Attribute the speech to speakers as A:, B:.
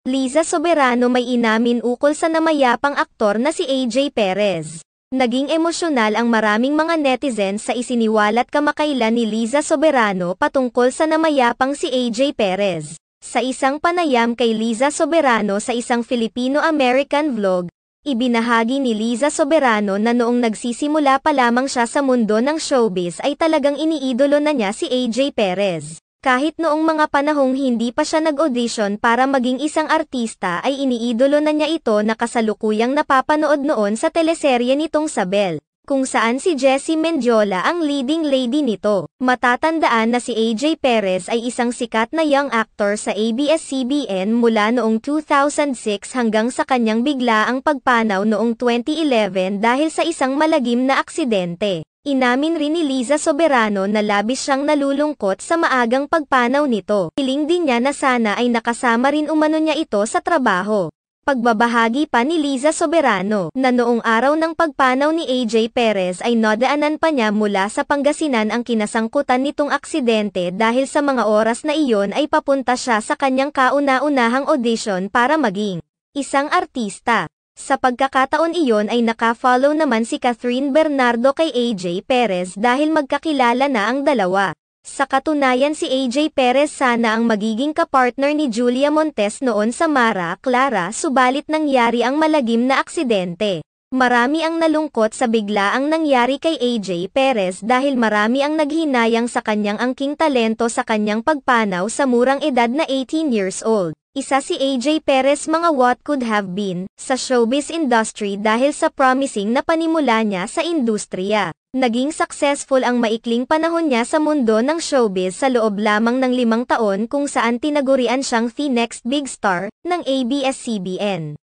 A: Liza Soberano may inamin ukol sa namayapang aktor na si AJ Perez. Naging emosyonal ang maraming mga netizens sa isiniwalat kamakailan ni Liza Soberano patungkol sa namayapang si AJ Perez. Sa isang panayam kay Liza Soberano sa isang Filipino-American vlog, ibinahagi ni Liza Soberano na noong nagsisimula pa lamang siya sa mundo ng showbiz ay talagang iniidolo na niya si AJ Perez. Kahit noong mga panahong hindi pa siya nag-audition para maging isang artista ay iniidolo na niya ito na kasalukuyang napapanood noon sa teleserye nitong Sabel, kung saan si Jessie Mendiola ang leading lady nito. Matatandaan na si AJ Perez ay isang sikat na young actor sa ABS-CBN mula noong 2006 hanggang sa kanyang biglaang pagpanaw noong 2011 dahil sa isang malagim na aksidente. Inamin rin ni Liza Soberano na labis siyang nalulungkot sa maagang pagpanaw nito. Hiling din niya na sana ay nakasama rin umano niya ito sa trabaho. Pagbabahagi pa ni Liza Soberano na noong araw ng pagpanaw ni AJ Perez ay nadaanan pa niya mula sa Pangasinan ang kinasangkutan nitong aksidente dahil sa mga oras na iyon ay papunta siya sa kanyang kauna-unahang audition para maging isang artista. Sa pagkakataon iyon ay naka-follow naman si Catherine Bernardo kay AJ Perez dahil magkakilala na ang dalawa. Sa katunayan si AJ Perez sana ang magiging kapartner ni Julia Montes noon sa Mara Clara subalit nangyari ang malagim na aksidente. Marami ang nalungkot sa biglaang nangyari kay AJ Perez dahil marami ang naghinayang sa kanyang angking talento sa kanyang pagpanaw sa murang edad na 18 years old. Isa si AJ Perez mga what could have been sa showbiz industry dahil sa promising na panimula niya sa industriya. Naging successful ang maikling panahon niya sa mundo ng showbiz sa loob lamang ng 5 taon kung saan tinagurian siyang the next big star ng ABS-CBN.